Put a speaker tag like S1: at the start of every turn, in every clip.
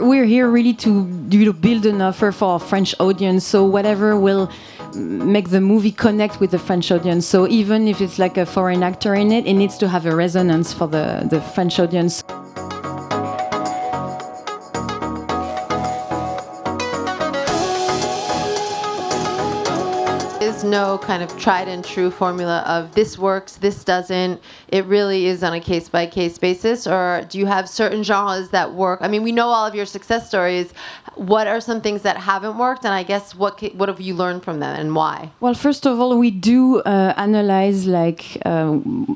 S1: we're here really to build an offer for our French audience. So whatever will make the movie connect with the French audience. So even if it's like a foreign actor in it, it needs to have a resonance for the French audience.
S2: There's no kind of tried and true formula of this works, this doesn't. It really is on a case by case basis. Or do you have certain genres that work? I mean, we know all of your success stories. What are some things that haven't worked? And I guess what have you learned from them and why?
S1: Well, first of all, we do analyze like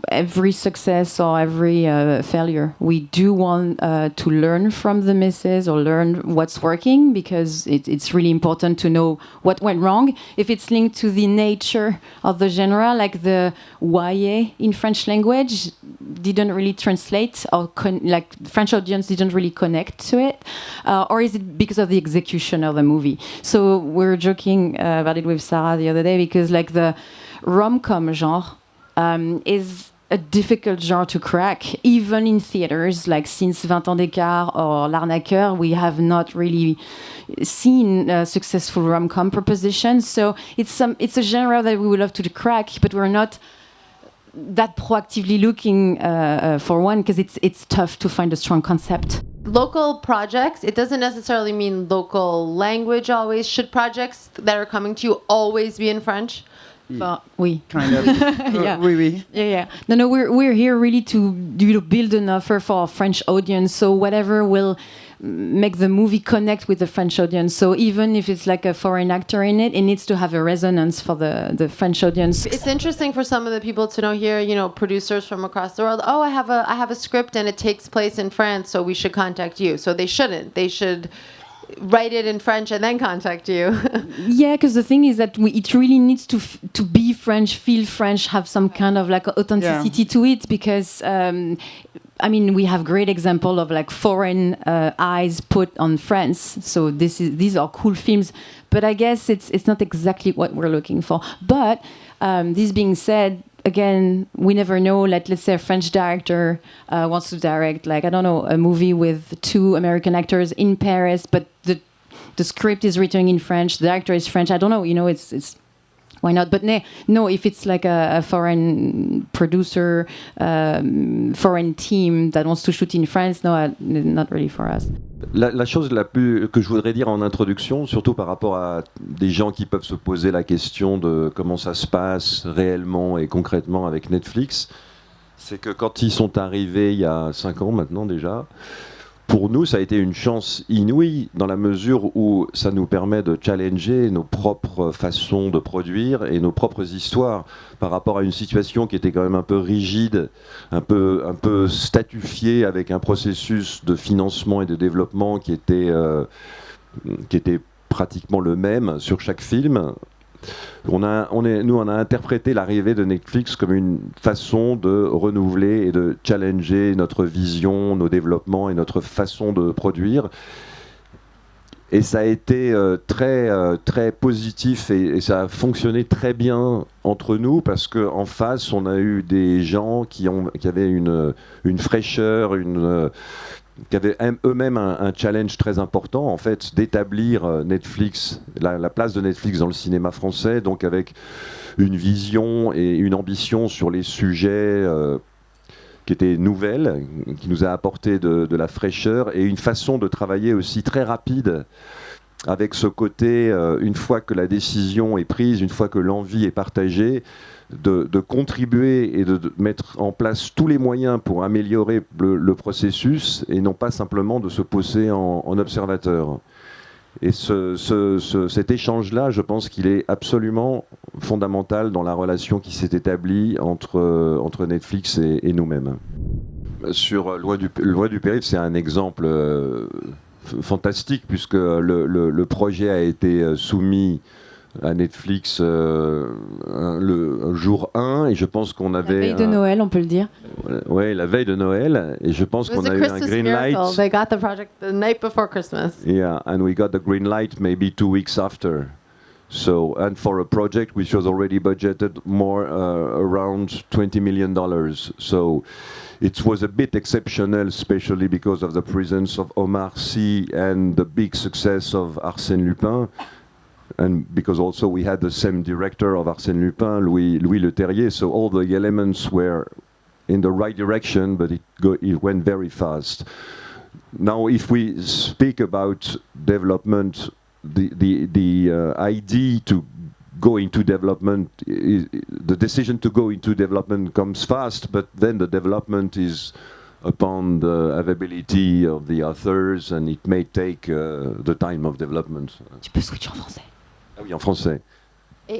S1: every success or every failure. We do want to learn from the misses or learn what's working, because it's really important to know what went wrong. If it's linked to the nature of the genre, like the YA in French language didn't really translate, or like the French audience didn't really connect to it, or is it because of the execution of the movie? So we're joking about it with Sarah the other day, because like the rom-com genre is a difficult genre to crack, even in theaters. Like since 20 ans d'écart or L'Arnaqueur, we have not really seen successful rom-com propositions. So it's a genre that we would love to crack, but we're not that proactively looking for one, because it's tough to find a strong concept.
S2: Local projects, it doesn't necessarily mean local language always. Should projects that are coming to you always be in French?
S1: But oui.
S3: Kind of.
S1: Yeah.
S3: Oui.
S1: Yeah. No, we're here really to build an offer for our French audience. So whatever will make the movie connect with the French audience. So even if it's like a foreign actor in it, it needs to have a resonance for the French audience.
S2: It's interesting for some of the people to know here, you know, producers from across the world. Oh, I have a script and it takes place in France, so we should contact you. So they shouldn't. They should write it in French and then contact you.
S1: Yeah, because the thing is that it really needs to be French, feel French, have some kind of like authenticity to it, because I mean, we have great example of like foreign eyes put on France. So these are cool films, but I guess it's not exactly what we're looking for. But this being said, again, we never know. Like, let's say a French director wants to direct, like, I don't know, a movie with 2 American actors in Paris, but the script is written in French, the actor is French. I don't know, you know, it's why not? But no, if it's like a foreign producer, foreign team that wants to shoot in France, no, not really for us.
S4: La chose que je voudrais dire en introduction, surtout par rapport à des gens qui peuvent se poser la question de comment ça se passe réellement et concrètement avec Netflix, c'est que quand ils sont arrivés il y a 5 ans maintenant déjà, pour nous, ça a été une chance inouïe, dans la mesure où ça nous permet de challenger nos propres façons de produire et nos propres histoires par rapport à une situation qui était quand même un peu rigide, un peu statifiée, avec un processus de financement et de développement qui était pratiquement le même sur chaque film. On a interprété l'arrivée de Netflix comme une façon de renouveler et de challenger notre vision, nos développements et notre façon de produire. Et ça a été très positif et ça a fonctionné très bien entre nous, parce qu'en face, on a eu des gens qui avaient une fraîcheur, qui avaient eux-mêmes un challenge très important, en fait, d'établir Netflix, la place de Netflix dans le cinéma français, donc avec une vision et une ambition sur les sujets qui étaient nouvelles, qui nous a apporté de la fraîcheur, et une façon de travailler aussi très rapide, avec ce côté, une fois que la décision est prise, une fois que l'envie est partagée, de contribuer et de mettre en place tous les moyens pour améliorer le processus, et non pas simplement de se poser en observateur. Et cet échange-là, je pense qu'il est absolument fondamental dans la relation qui s'est établie entre Netflix et nous-mêmes. Sur Loi du Périph', c'est un exemple fantastique, puisque le projet a été soumis à Netflix le jour 1, et je pense qu'on avait...
S1: La veille de Noël, on peut le dire.
S4: Oui, la veille de Noël, et je pense qu'on a eu un green light.
S2: They got the project the night before Christmas.
S4: Yeah, and we got the green light maybe 2 weeks after. So, and for a project which was already budgeted more around $20 million. So it was a bit exceptional, especially because of the presence of Omar Sy and the big success of Arsène Lupin. And because also we had the same director of Arsène Lupin, Louis Leterrier, so all the elements were in the right direction, but it went very fast. Now, if we speak about development, the idea to go into development, the decision to go into development comes fast, but then the development is upon the availability of the authors, and it may take the time of development.
S1: Tu peux switcher en français.
S4: Ah oui, en français.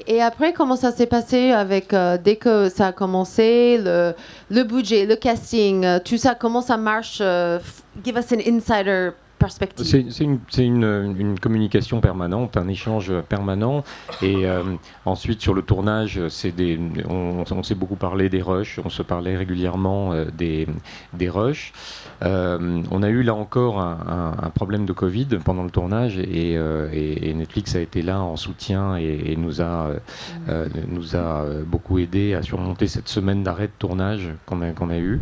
S2: Et après, comment ça s'est passé avec dès que ça a commencé, le budget, le casting, tout ça, comment ça marche? Give us an insider perspective.
S3: C'est une communication permanente, un échange permanent. Et ensuite, sur le tournage, on s'est beaucoup parlé des rushs, on se parlait régulièrement des rushs. On a eu là encore un problème de Covid pendant le tournage et Netflix a été là en soutien et nous a beaucoup aidé à surmonter cette semaine d'arrêt de tournage qu'on a eu.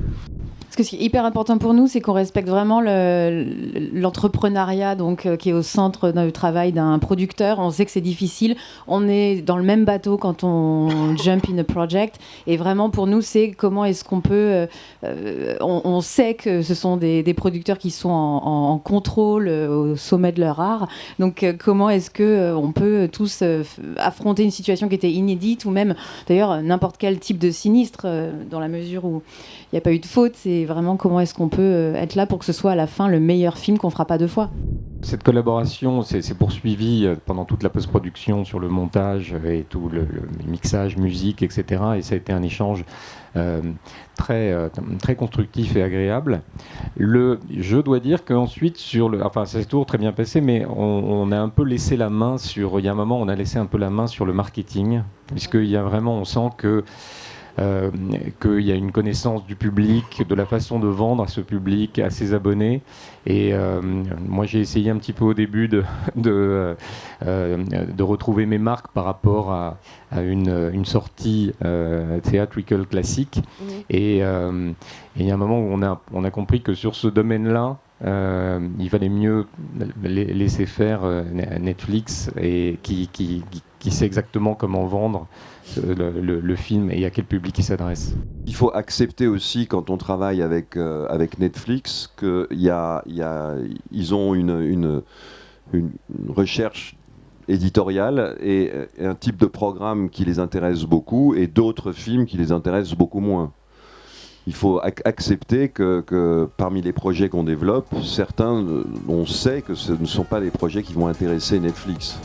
S1: Parce que ce qui est hyper important pour nous, c'est qu'on respecte vraiment l'entrepreneuriat qui est au centre du travail d'un producteur. On sait que c'est difficile. On est dans le même bateau quand on jump in a project. Et vraiment, pour nous, c'est comment est-ce qu'on peut... on sait que ce sont des producteurs qui sont en contrôle au sommet de leur art. Donc, comment est-ce qu'on peut tous affronter une situation qui était inédite ou même, d'ailleurs, n'importe quel type de sinistre, dans la mesure où il n'y a pas eu de faute. C'est vraiment comment est-ce qu'on peut être là pour que ce soit à la fin le meilleur film qu'on fera pas deux fois.
S3: Cette collaboration s'est poursuivie pendant toute la post-production sur le montage et tout le mixage, musique, etc. Et ça a été un échange très constructif et agréable. Je dois dire qu'ensuite, ça s'est toujours très bien passé, mais on a un peu laissé la main il y a un moment, on a laissé un peu la main sur le marketing, puisqu'il y a vraiment, on sent qu'il y a une connaissance du public, de la façon de vendre à ce public, à ses abonnés. Et moi, j'ai essayé un petit peu au début de retrouver mes marques par rapport à une sortie theatrical classique. Et il y a un moment où on a compris que sur ce domaine-là, il valait mieux laisser faire Netflix et qui sait exactement comment vendre le film et à quel public il s'adresse.
S4: Il faut accepter aussi, quand on travaille avec Netflix, qu'ils ont une recherche éditoriale et un type de programme qui les intéresse beaucoup et d'autres films qui les intéressent beaucoup moins. Il faut accepter que parmi les projets qu'on développe, certains, on sait que ce ne sont pas des projets qui vont intéresser Netflix.